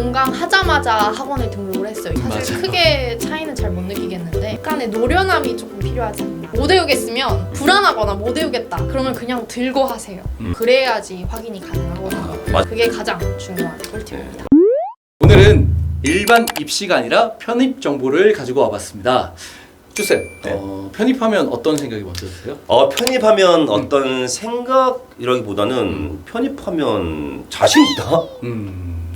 종강하자마자 학원에 등록을 했어요. 사실 맞아요. 크게 차이는 잘 못 느끼겠는데 약간의 노련함이 조금 필요하지 않나. 못 외우겠으면 불안하거나 못 외우겠다 그러면 그냥 들고 하세요. 그래야지 확인이 가능하거든요. 맞- 그게 가장 중요한 꿀팁입니다. 오늘은 일반 입시가 아니라 편입 정보를 가지고 와봤습니다. 쭈쌤, 네. 편입하면 어떤 생각이 먼저 드세요? 편입하면 어떤 생각이라기보다는 편입하면 자신 있다.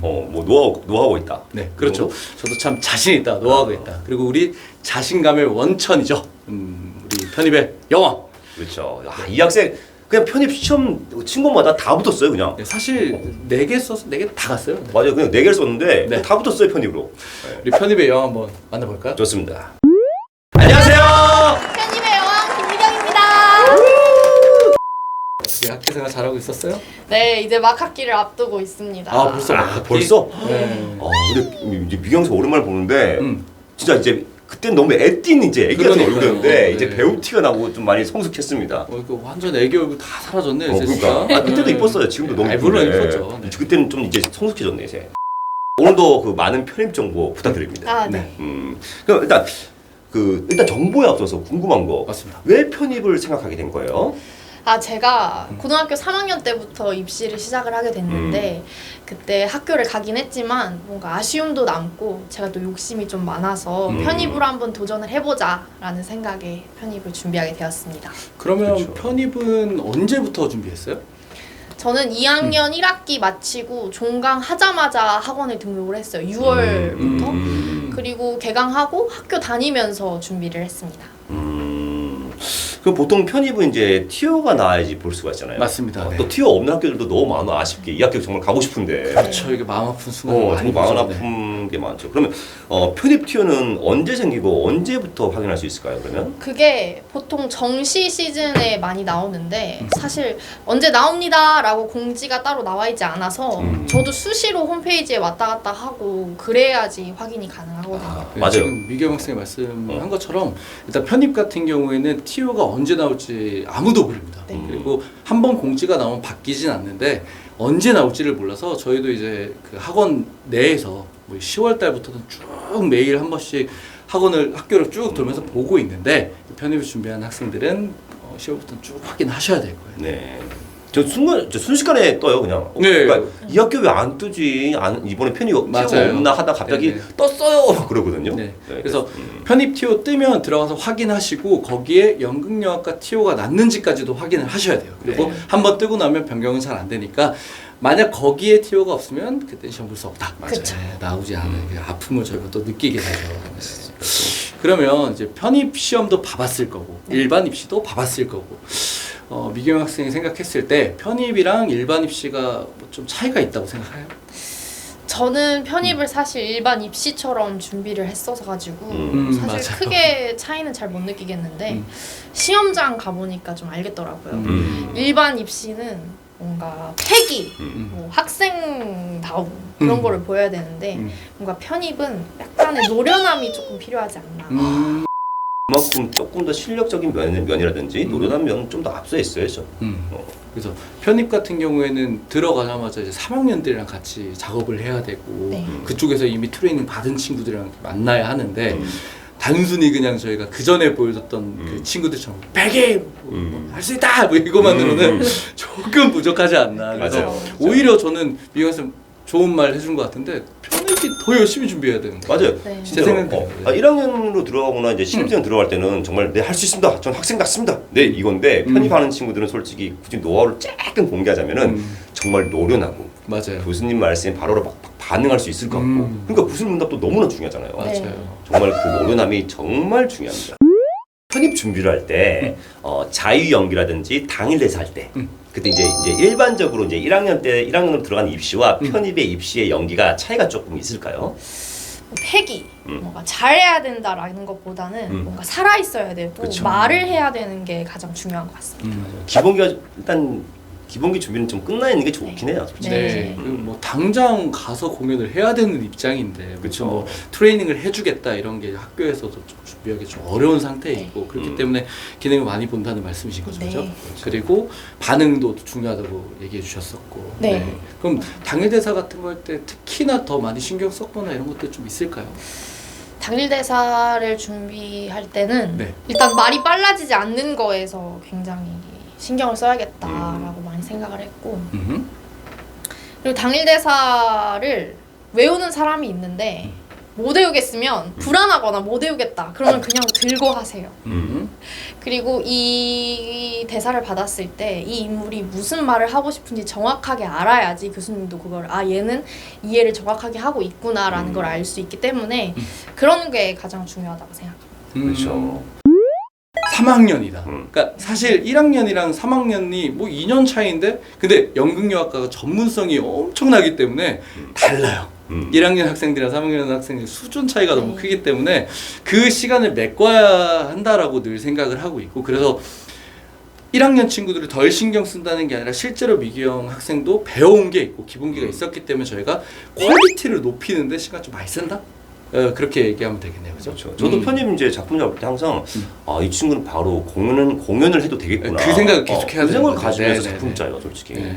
뭐 노하고 있다. 네, 그렇죠. 저도 참 자신 있다, 노하우가 있다. 그리고 우리 자신감의 원천이죠. 우리 편입의 여왕. 그렇죠. 이 학생 그냥 편입 시험 친구마다 다 붙었어요, 그냥. 네, 사실 4개 써서 4개 다 갔어요. 네. 맞아요. 그냥 4개를 썼는데 네. 다 붙었어요, 편입으로. 우리 편입의 여왕 한번 만나볼까요? 좋습니다. 안녕하세요. 편입의 여왕 김미경입니다. 어떻게 학교생활 잘하고 있었어요? 네, 이제 막 학기를 앞두고 있습니다. 아, 벌써? 벌써? 네. 근데 이제 미경서 오랜만에 보는데 음. 진짜 이제 그때는 너무 애띤 이제 애기 같은 그러니까요. 얼굴이었는데 이제 네. 배우 티가 나고 좀 많이 성숙했습니다. 이거 완전 애기 얼굴 다 사라졌네, 이제 그러니까. 진짜. 그때도 이뻤어요. 지금도 너무 물론 이쁜데. 이뻤죠. 네. 그때는 좀 이제 성숙해졌네 이제. 오늘도 그 많은 편입 정보 부탁드립니다. 아, 네. 그럼 일단 정보에 앞서서 궁금한 거. 맞습니다. 왜 편입을 생각하게 된 거예요? 제가 고등학교 3학년 때부터 입시를 시작을 하게 됐는데 그때 학교를 가긴 했지만 뭔가 아쉬움도 남고 제가 또 욕심이 좀 많아서 편입으로 한번 도전을 해보자라는 생각에 편입을 준비하게 되었습니다. 그러면 그렇죠. 편입은 언제부터 준비했어요? 저는 2학년 1학기 마치고 종강하자마자 학원에 등록을 했어요. 6월부터. 그리고 개강하고 학교 다니면서 준비를 했습니다. 그럼 보통 편입은 이제 티오가 나와야지 볼 수가 있잖아요. 맞습니다. 네. 또 티오 없는 학교들도 너무 많아 아쉽게 이 학교 정말 가고 싶은데. 그렇죠. 이게 마음 아픈 순간 많이 정말 마음 보죠. 네. 아픈 게 많죠. 그러면 편입 티오는 언제 생기고 언제부터 확인할 수 있을까요? 그러면? 그게 보통 정시 시즌에 많이 나오는데 사실 언제 나옵니다 라고 공지가 따로 나와 있지 않아서 저도 수시로 홈페이지에 왔다 갔다 하고 그래야지 확인이 가능하거든요. 네, 맞아요. 지금 미경 학생이 말씀한 것처럼 일단 편입 같은 경우에는 TO가 언제 나올지 아무도 모릅니다. 네. 그리고 한 번 공지가 나오면 바뀌진 않는데 언제 나올지를 몰라서 저희도 이제 그 학원 내에서 뭐 10월 달부터는 쭉 매일 한 번씩 학교를 쭉 돌면서 보고 있는데 편입을 준비하는 학생들은 10월부터는 쭉 확인하셔야 될 거예요. 네. 저 순식간에 떠요 그냥. 네. 그러니까 이 학교 왜 안 뜨지? 이번에 편입 맞아요. 티오가 없나 하다 갑자기 네네. 떴어요. 그러거든요. 네. 그래서 편입 TO 뜨면 들어가서 확인하시고 거기에 연극영화과 TO가 났는지까지도 확인을 하셔야 돼요. 그리고 네. 한번 뜨고 나면 변경은 잘 안 되니까 만약 거기에 TO가 없으면 그때 시험 볼 수 없다. 그쵸. 네, 나오지 않은 그 아픔을 저희가 또 느끼게 되죠. 그러면 이제 편입 시험도 봐봤을 거고 일반 입시도 봐봤을 거고 미경 학생이 생각했을 때 편입이랑 일반 입시가 뭐 좀 차이가 있다고 생각해요? 저는 편입을 사실 일반 입시처럼 준비를 했어서 가지고 사실 맞아요. 크게 차이는 잘 못 느끼겠는데 시험장 가보니까 좀 알겠더라고요. 일반 입시는 뭔가 패기, 뭐 학생다움 그런 거를 보여야 되는데 뭔가 편입은 약간의 노련함이 조금 필요하지 않나. 그만큼 조금 더 실력적인 면이라든지 노련한 면은 좀 더 앞서 있어야죠. 그래서 편입 같은 경우에는 들어가자마자 이제 3학년들이랑 같이 작업을 해야 되고 네. 그쪽에서 이미 트레이닝 받은 친구들이랑 만나야 하는데 단순히 그냥 저희가 그 전에 보여줬던 그 친구들처럼 베개 할 수 있다 뭐 이거만으로는 조금 부족하지 않나. 그래서 맞아요. 오히려 저는 미경쌤 좋은 말 해준 것 같은데 편입이 더 열심히 준비해야 되는 거예요. 맞아요. 네. 제 생각은 1학년으로 들어가거나 이제 신입생 들어갈 때는 정말 네 할 수 있습니다. 전 학생 같습니다. 네 이건데 편입하는 친구들은 솔직히 굳이 노하우를 조금 공개하자면은 정말 노련하고 맞아요. 교수님 말씀에 바로 반응할 수 있을 것 같고 그러니까 구술 문답도 너무나 중요하잖아요. 맞아요. 정말 그 노련함이 정말 중요합니다. 편입 준비를 할 때 자유 연기라든지 당일 대사 할 때 그때 이제 일반적으로 이제 1학년으로 들어간 입시와 편입의 입시의 연기가 차이가 조금 있을까요? 패기, 뭔가 잘해야 된다라는 것보다는 뭔가 살아 있어야 되고 그쵸. 말을 해야 되는 게 가장 중요한 것 같습니다. 기본기가 일단 기본기 준비는 좀 끝나 있는 게 좋긴 해요, 솔직히. 네. 그리고 뭐 당장 가서 공연을 해야 되는 입장인데 그쵸. 뭐 트레이닝을 해주겠다 이런 게 학교에서도 좀 준비하기 좀 어려운 상태에 네. 있고 그렇기 때문에 기능을 많이 본다는 말씀이신 거죠, 네. 그죠? 그리고 반응도 중요하다고 얘기해 주셨었고. 네. 그럼 당일 대사 같은 거 할 때 특히나 더 많이 신경 썼거나 이런 것들 좀 있을까요? 당일 대사를 준비할 때는 네. 일단 말이 빨라지지 않는 거에서 굉장히 신경을 써야겠다라고 많이 생각을 했고, 그리고 당일 대사를 외우는 사람이 있는데 못 외우겠으면 불안하거나 못 외우겠다 그러면 그냥 들고 하세요. 그리고 이 대사를 받았을 때 이 인물이 무슨 말을 하고 싶은지 정확하게 알아야지 교수님도 그걸 얘는 이해를 정확하게 하고 있구나라는 걸 알 수 있기 때문에 그런 게 가장 중요하다고 생각합니다. 그렇죠. 3학년이다. 그러니까 사실 1학년이랑 3학년이 뭐 2년 차이인데 근데 연극영화과가 전문성이 엄청나기 때문에 달라요. 1학년 학생들이랑 3학년 학생들 수준 차이가 너무 크기 때문에 그 시간을 메꿔야 한다라고 늘 생각을 하고 있고 그래서 1학년 친구들이 덜 신경 쓴다는 게 아니라 실제로 미기영 학생도 배워온 게 있고 기본기가 있었기 때문에 저희가 퀄리티를 높이는데 시간 좀 많이 쓴다? 그렇게 얘기하면 되겠네요, 그죠? 그렇죠. 저도 편집 이제 작품 잡을 때 항상 이 친구는 바로 공연을 해도 되겠구나. 그 생각을 계속 해야 그 생각을 되는 가지면서 거죠. 작품 네, 짜요, 솔직히. 네.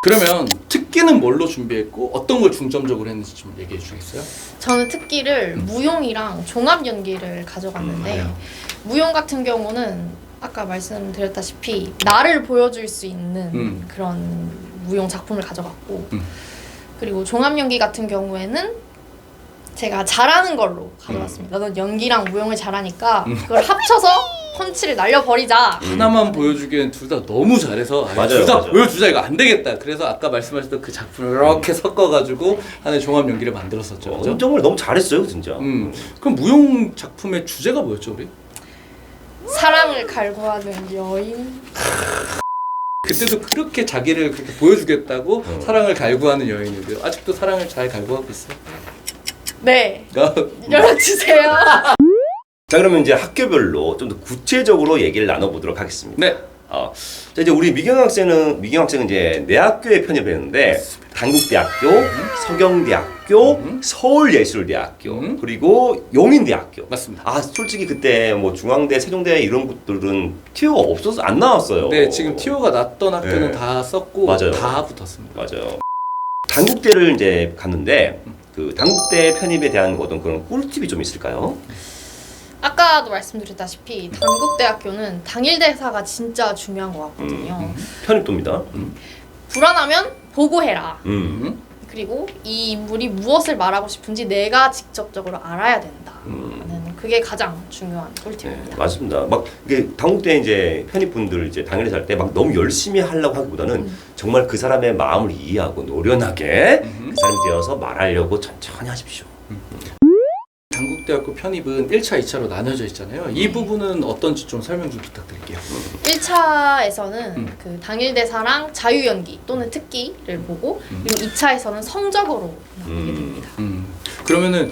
그러면 특기는 뭘로 준비했고 어떤 걸 중점적으로 했는지 좀 얘기해 주시겠어요? 저는 특기를 무용이랑 종합 연기를 가져갔는데 무용 같은 경우는 아까 말씀드렸다시피 나를 보여줄 수 있는 그런 무용 작품을 가져갔고 그리고 종합 연기 같은 경우에는 제가 잘하는 걸로 가져갔습니다. 넌 연기랑 무용을 잘하니까 그걸 합쳐서 펀치를 날려버리자. 하나만 보여주기엔 둘 다 너무 잘해서 맞아요, 둘 다 맞아요. 보여주자 이거 안 되겠다. 그래서 아까 말씀하셨던 그 작품을 이렇게 섞어가지고 하나의 종합 연기를 만들었었죠. 그죠? 정말 너무 잘했어요, 진짜. 그럼 무용 작품의 주제가 뭐였죠, 우리? 사랑을 갈구하는 여인. 그때도 그렇게 자기를 그렇게 보여주겠다고 사랑을 갈구하는 여인인데요. 아직도 사랑을 잘 갈구하고 있어요. 네. 열어주세요. 자, 그러면 이제 학교별로 좀 더 구체적으로 얘기를 나눠보도록 하겠습니다. 네. 자, 이제 우리 미경 학생은 이제 내 학교에 편입을 했는데 단국대학교, 서경대학교, 서울예술대학교, 그리고 용인대학교. 맞습니다. 솔직히 그때 뭐 중앙대, 세종대 이런 곳들은 티오가 없어서 안 나왔어요. 네, 지금 티오가 났던 학교는 네. 다 썼고 맞아요. 다 붙었습니다. 맞아요. 단국대를 이제 갔는데 그 단국대 편입에 대한 어떤 그런 꿀팁이 좀 있을까요? 아까도 말씀드렸다시피 단국대학교는 당일 대사가 진짜 중요한 것 같거든요. 편입도입니다. 불안하면 보고해라. 음. 그리고 이 인물이 무엇을 말하고 싶은지 내가 직접적으로 알아야 된다. 는 그게 가장 중요한 네, 꿀팁입니다. 맞습니다. 막 이게 단국대 이제 편입분들 이제 당일에 살 때 막 너무 열심히 하려고 하기보다는 정말 그 사람의 마음을 이해하고 노련하게 그 사람이 되어서 말하려고 천천히 하십시오. 단국대학교 편입은 1차, 2차로 나눠져 있잖아요. 이 부분은 어떤지 좀 설명 좀 부탁드릴게요. 1차에서는 그 당일 대사랑 자유연기 또는 특기를 보고 그리고 2차에서는 성적으로 나오게 됩니다. 그러면은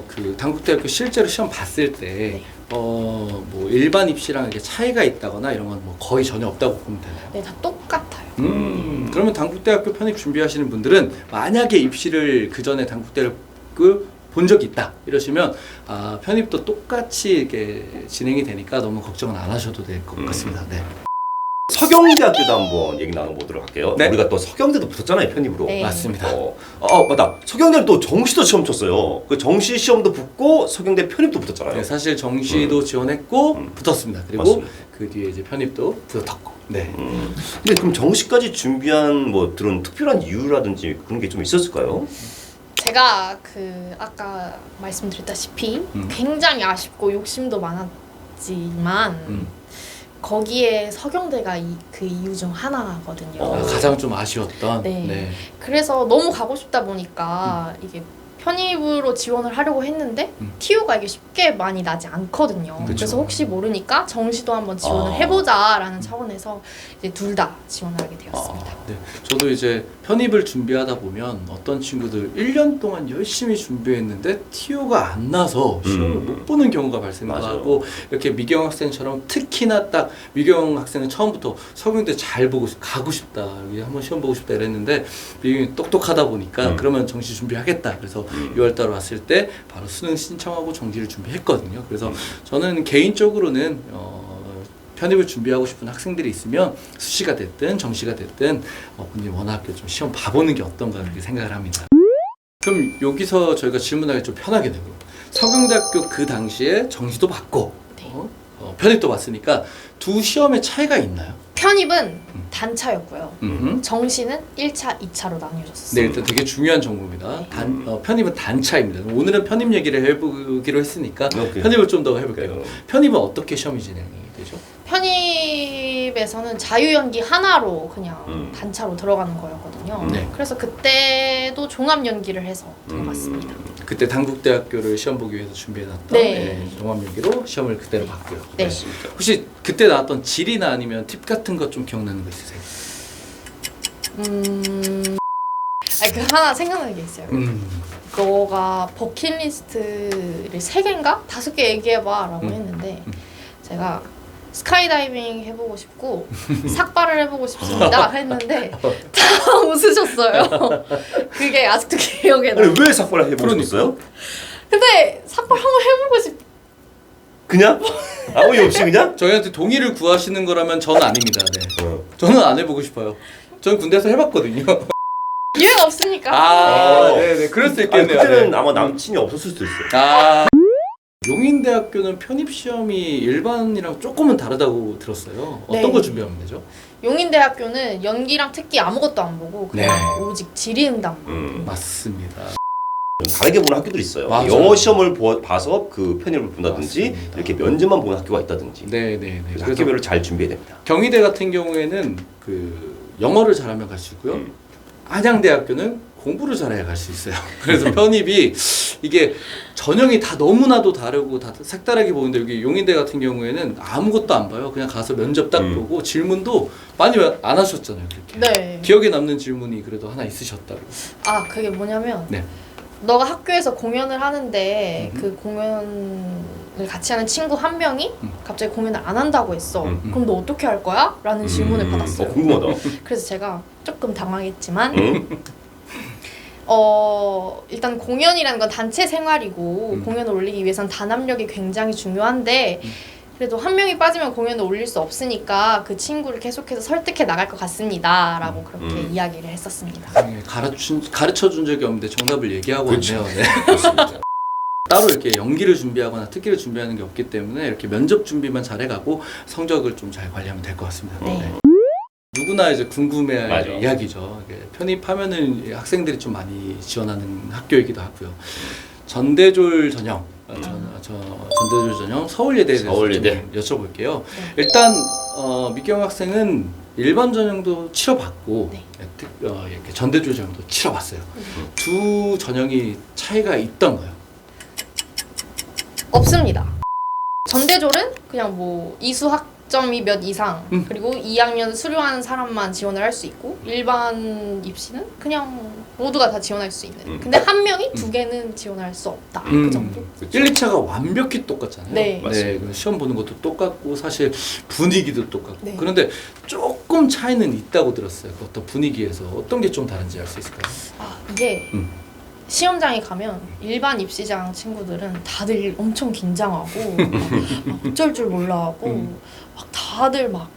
그 단국대학교 실제로 시험 봤을 때 뭐 일반 입시랑 이게 차이가 있다거나 이런 건 뭐 거의 전혀 없다고 보면 되나요? 네, 다 똑같아요. 그러면 단국대학교 편입 준비하시는 분들은 만약에 입시를 그 전에 단국대를 본 적이 있다 이러시면 편입도 똑같이 이렇게 진행이 되니까 너무 걱정은 안 하셔도 될 것 같습니다. 네. 서경대학교도 한번 얘기 나눠보도록 할게요. 네. 우리가 또 서경대도 붙었잖아요, 편입으로. 네. 맞습니다. 맞다. 서경대는 또 정시도 시험 쳤어요. 그 정시 시험도 붙고 서경대 편입도 붙었잖아요. 네, 사실 정시도 지원했고 붙었습니다. 그리고 맞습니다. 그 뒤에 이제 편입도 붙었고. 네. 근데 그럼 정시까지 준비한 뭐 그런 특별한 이유라든지 그런 게 좀 있었을까요? 제가 그 아까 말씀드렸다시피 굉장히 아쉽고 욕심도 많았지만 거기에 서경대가 그 이유 중 하나거든요. 가장 좀 아쉬웠던. 네. 네. 그래서 너무 가고 싶다 보니까 이게 편입으로 지원을 하려고 했는데 TU가 이게 쉽게 많이 나지 않거든요. 그쵸. 그래서 혹시 모르니까 정시도 한번 지원을 해보자라는 차원에서 이제 둘 다 지원하게 되었습니다. 네. 저도 이제 편입을 준비하다 보면 어떤 친구들 1년 동안 열심히 준비했는데 TU가 안 나서 시험을 못 보는 경우가 발생하고 이렇게 미경 학생처럼 특히나 딱 미경 학생은 처음부터 서경대 잘 보고 가고 싶다. 여기 한번 시험 보고 싶다 이랬는데 미경이 똑똑하다 보니까 그러면 정시 준비하겠다. 그래서 6월달 왔을 때 바로 수능 신청하고 정시를 준비했거든요. 그래서 저는 개인적으로는 편입을 준비하고 싶은 학생들이 있으면 수시가 됐든 정시가 됐든 본인이 원하는 학교 좀 시험 봐보는 게 어떤가 그렇게 생각을 합니다. 그럼 여기서 저희가 질문하기 좀 편하게 되고 서경대학교 그 당시에 정시도 받고 네. 편입도 봤으니까 두 시험의 차이가 있나요? 편입은 단차였고요. 정시는 1차, 2차로 나뉘어졌어요. 네, 일단 되게 중요한 정보입니다. 편입은 단차입니다. 오늘은 편입 얘기를 해보기로 했으니까 편입을 좀 더 해볼게요. 편입은 어떻게 시험이 진행이 되죠? 편입에서는 자유연기 하나로 그냥 단차로 들어가는 거였거든요. 네. 그래서 그때도 종합연기를 해서 들어갔습니다. 그때 당국대학교를 시험 보기 위해서 준비해놨던 네. 종합연기로 시험을 그때로 봤고요. 네. 혹시 그때 나왔던 질이나 아니면 팁 같은 것 좀 기억나는 거 있으세요? 하나 생각나는 게 있어요. 너가 버킷리스트를 3개인가? 5개 얘기해봐 라고 했는데 제가 스카이다이빙 해보고 싶고 삭발을 해보고 싶습니다 했는데 다 웃으셨어요. 그게 아직도 기억에 나요. 아니 왜 삭발을 해보고 싶었어요? 근데 삭발 한번 해보고 싶... 그냥? 아무 이유 없이 그냥? 저희한테 동의를 구하시는 거라면 저는 아닙니다. 네. 저는 안 해보고 싶어요. 저는 군대에서 해봤거든요. 기회가 없으니까. 네네. 그럴 수 아니, 있겠네요. 그때는 네. 아마 남친이 없었을 수도 있어요. 용인대학교는 편입시험이 일반이랑 조금은 다르다고 들었어요. 어떤 네. 거 준비하면 되죠? 용인대학교는 연기랑 특기 아무것도 안 보고 그냥 네. 오직 질의응답만. 맞습니다. 다르게 보는 학교들이 있어요. 맞아요. 영어 시험을 봐서 그 편입을 본다든지 맞습니다. 이렇게 면접만 보는 학교가 있다든지. 네네네. 그래서 그래서 학교별로 잘 준비해야 됩니다. 경희대 같은 경우에는 그 영어를 잘하면 갈 수 있고요. 안양대학교는 공부를 잘해야 갈 수 있어요. 그래서 편입이 이게 전형이 다 너무나도 다르고 다 색다르게 보는데 여기 용인대 같은 경우에는 아무것도 안 봐요. 그냥 가서 면접 딱 보고 질문도 많이 안 하셨잖아요. 그렇게. 네. 기억에 남는 질문이 그래도 하나 있으셨다고. 그게 뭐냐면 네. 너가 학교에서 공연을 하는데 그 공연을 같이 하는 친구 한 명이 갑자기 공연을 안 한다고 했어. 그럼 너 어떻게 할 거야? 라는 질문을 받았어요. 궁금하다. 그래서 제가 조금 당황했지만 일단 공연이라는 건 단체 생활이고 공연을 올리기 위해선 단합력이 굉장히 중요한데 그래도 한 명이 빠지면 공연을 올릴 수 없으니까 그 친구를 계속해서 설득해 나갈 것 같습니다 라고 그렇게 이야기를 했었습니다. 네, 가르쳐준 적이 없는데 정답을 얘기하고 그렇죠. 왔네요. 네. 따로 이렇게 연기를 준비하거나 특기를 준비하는 게 없기 때문에 이렇게 면접 준비만 잘해가고 성적을 좀 잘 관리하면 될 것 같습니다. 네. 누구나 이제 궁금해할 맞아. 이야기죠. 이게 편입하면은 학생들이 좀 많이 지원하는 학교이기도 하고요. 전대졸 전형, 전대졸 전형 서울예대에 대해서 서울예대. 좀 여쭤볼게요. 일단 미경 학생은 일반 전형도 치러봤고 네. 이렇게 전대졸 전형도 치러봤어요. 두 전형이 차이가 있던가요? 없습니다. 전대졸은 그냥 뭐 이수 학점이 몇 이상 그리고 2학년 수료하는 사람만 지원을 할 수 있고 일반 입시는 그냥 모두가 다 지원할 수 있는. 근데 한 명이 2개는 지원할 수 없다. 그 정도. 1, 2차가 완벽히 똑같잖아요. 네. 그 시험 보는 것도 똑같고 사실 분위기도 똑같고 네. 그런데 조금 차이는 있다고 들었어요. 그 어떤 분위기에서 어떤 게 좀 다른지 알 수 있을까요? 이게 시험장에 가면 일반 입시장 친구들은 다들 엄청 긴장하고 막 어쩔 줄 몰라하고 막 다들 막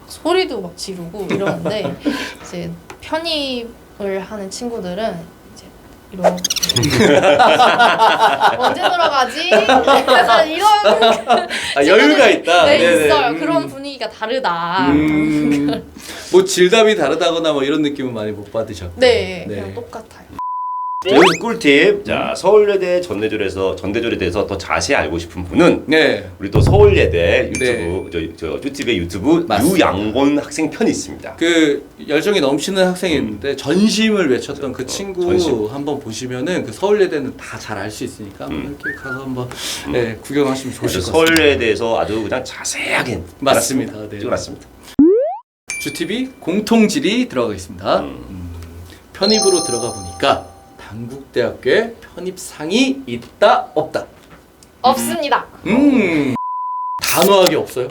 소리도 막 지르고 이러는데 이제 편입을 하는 친구들은 이제 이런 언제 들어가지? 약간 이런 여유가 있다. 네, 네네. 있어요. 그런 분위기가 다르다. 뭐 질답이 다르다거나 뭐 이런 느낌은 많이 못 받으셨고. 네, 그냥 똑같아요. 여기서 꿀팁. 자, 서울예대 전대졸에 대해서 더 자세히 알고 싶은 분은 네. 우리 또 서울예대 유튜브 저 쭈팁의 유튜브 맞습니다. 유양곤 학생 편이 있습니다. 그 열정이 넘치는 학생이 있는데 전심을 외쳤던 그 친구 전심. 한번 보시면은 그 서울예대는 다 잘 알 수 있으니까 한번 이렇게 가서 한번 네, 구경하시면 좋으실 것 같습니다. 서울예대에 대해서 아주 그냥 자세하게 맞습니다. 네. 찍어놨습니다. 주TV 공통질이 들어가 있습니다. 편입으로 들어가 보니까 단국대학교에 편입상이 있다 없다. 없습니다. 단호하게 없어요.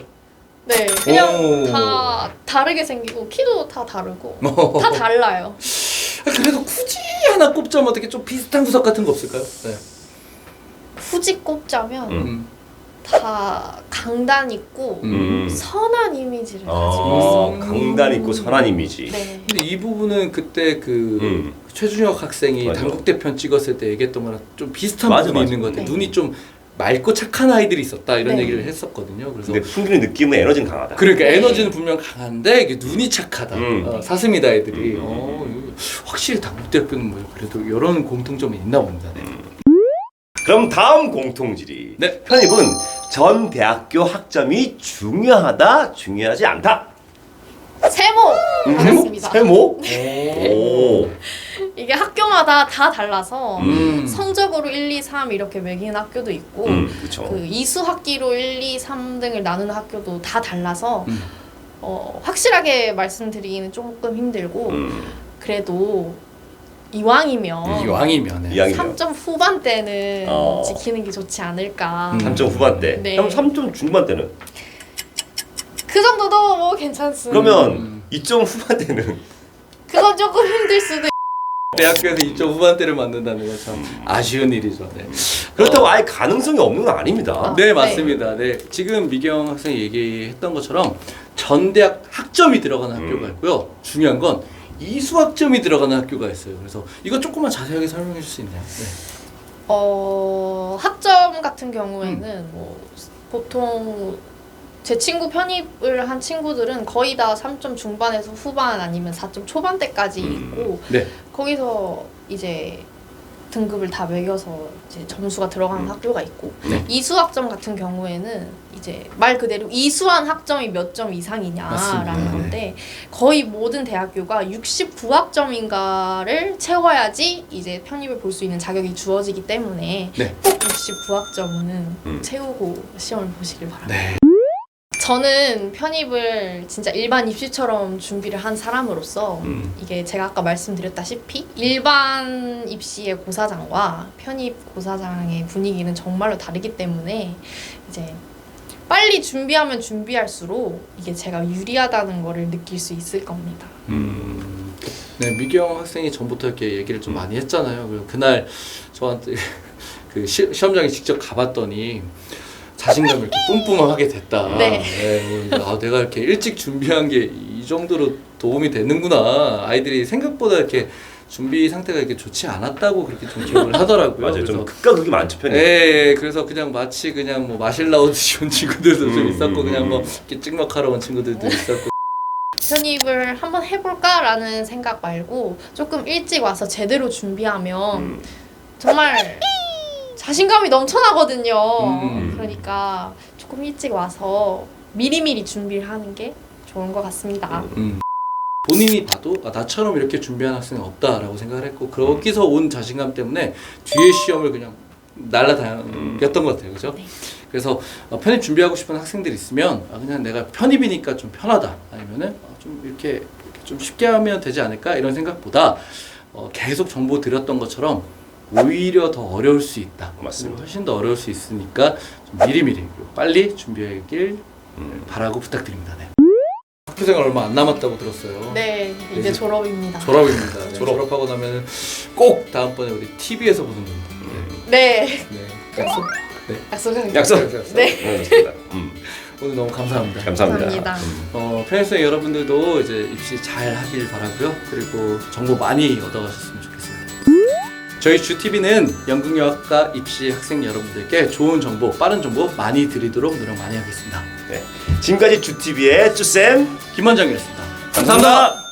네, 그냥 오. 다 다르게 생기고 키도 다 다르고 다 달라요. 그래도 굳이 하나 꼽자면 어떻게 좀 비슷한 구석 같은 거 없을까요? 네. 굳이 꼽자면 음. 다 강단 있고 선한 이미지를 가지고 있어요. 강단 있고 선한 이미지. 네. 근데 이 부분은 그때 그 최준혁 학생이 맞아. 단국대 편 찍었을 때 얘기했던 거랑 좀 비슷한 맞아, 부분이 맞아. 있는 것 같아요. 네. 눈이 좀 맑고 착한 아이들이 있었다 이런 네. 얘기를 했었거든요. 그래서 근데 풍기는 느낌은 에너지는 강하다. 그러니까 에너지는 분명 강한데 이게 눈이 착하다. 사슴이다 애들이. 이거 확실히 단국대학교는 뭐 그래도 이런 공통점이 있나 봅니다. 네. 그럼 다음 공통질이 네. 편입은 전 대학교 학점이 중요하다, 중요하지 않다. 세모 하겠습니다. 세모? 네. 오. 이게 학교마다 다 달라서 음. 성적으로 1, 2, 3 이렇게 매기는 학교도 있고 그렇죠. 그 이수 학기로 1, 2, 3등을 나누는 학교도 다 달라서 확실하게 말씀드리기는 조금 힘들고 그래도 이왕이면 이왕이면 네. 이왕이면 3점 후반대는 어. 지키는 게 좋지 않을까. 3점 후반대. 네. 그럼 3점 중반대는? 그 정도도 뭐 괜찮습니다. 그러면 2점 후반대는? 그건 조금 힘들 수도 있... 대학교에서 2점 후반대를 맞는다는 건 참 아쉬운 일이죠. 네. 그렇다고 아예 가능성이 없는 건 아닙니다. 네 맞습니다. 네 지금 미경 학생이 얘기했던 것처럼 전 대학 학점이 들어가는 학교가 있고요. 중요한 건 이수 학점이 들어가는 학교가 있어요. 그래서 이거 조금만 자세하게 설명해 줄 수 있나요? 네. 학점 같은 경우에는 뭐 보통 제 친구 편입을 한 친구들은 거의 다 3점 중반에서 후반 아니면 4점 초반대까지 있고 네. 거기서 이제 등급을 다 매겨서 이제 점수가 들어가는 학교가 있고 네. 이수 학점 같은 경우에는 이제 말 그대로 이수한 학점이 몇 점 이상이냐라는 맞습니다. 건데 거의 모든 대학교가 69학점인가를 채워야지 이제 편입을 볼 수 있는 자격이 주어지기 때문에 네. 꼭 69학점은 채우고 시험을 보시길 바랍니다. 네. 저는 편입을 진짜 일반 입시처럼 준비를 한 사람으로서 이게 제가 아까 말씀드렸다시피 일반 입시의 고사장과 편입 고사장의 분위기는 정말로 다르기 때문에 이제 빨리 준비하면 준비할수록 이게 제가 유리하다는 거를 느낄 수 있을 겁니다. 네 미경 학생이 전부터 이렇게 얘기를 좀 많이 했잖아요. 그리고 그날 저한테 그 시험장에 직접 가봤더니 자신감을 이렇게 뿜뿜하게 됐다. 네. 내가 이렇게 일찍 준비한 게 이 정도로 도움이 되는구나. 아이들이 생각보다 이렇게 준비 상태가 이렇게 좋지 않았다고 그렇게 좀 기억을 하더라고요. 맞아요. 그래서 좀 극과 극이 많죠 편이. 예, 그래서 그냥 마치 그냥 뭐 마실 나오듯이 온 친구들도 좀 있었고 그냥 뭐 이렇게 찍먹하러 온 친구들도 있었고. 편입을 한번 해볼까라는 생각 말고 조금 일찍 와서 제대로 준비하면 정말 자신감이 넘쳐나거든요. 그러니까 조금 일찍 와서 미리미리 준비를 하는 게 좋은 것 같습니다. 본인이 봐도 나처럼 이렇게 준비한 학생은 없다라고 생각을 했고 거기서 온 자신감 때문에 뒤에 시험을 그냥 날라다녔던 것 같아요. 그죠? 네. 그래서 편입 준비하고 싶은 학생들이 있으면 그냥 내가 편입이니까 좀 편하다 아니면은 좀 이렇게 좀 쉽게 하면 되지 않을까 이런 생각보다 계속 정보 드렸던 것처럼 오히려 더 어려울 수 있다. 맞습니다. 훨씬 더 어려울 수 있으니까 좀 미리미리 빨리 준비하길 바라고 부탁드립니다. 네. 학교생활 얼마 안 남았다고 들었어요. 네, 이제 졸업입니다. 졸업입니다. 네, 졸업하고 나면 꼭 다음번에 우리 TV에서 보는 겁니다. 네, 네. 약속? 네. 약속합니다. 약속. 네, 좋습니다. 오늘 너무 감사합니다. 감사합니다. 편입생 여러분들도 이제 입시 잘 하길 바라고요. 그리고 정보 많이 얻어가셨으면 좋겠어요. 저희 주TV는 연극영화과 입시 학생 여러분들께 좋은 정보, 빠른 정보 많이 드리도록 노력 많이 하겠습니다. 네. 지금까지 주TV의 쭈쌤 김원정이었습니다. 감사합니다.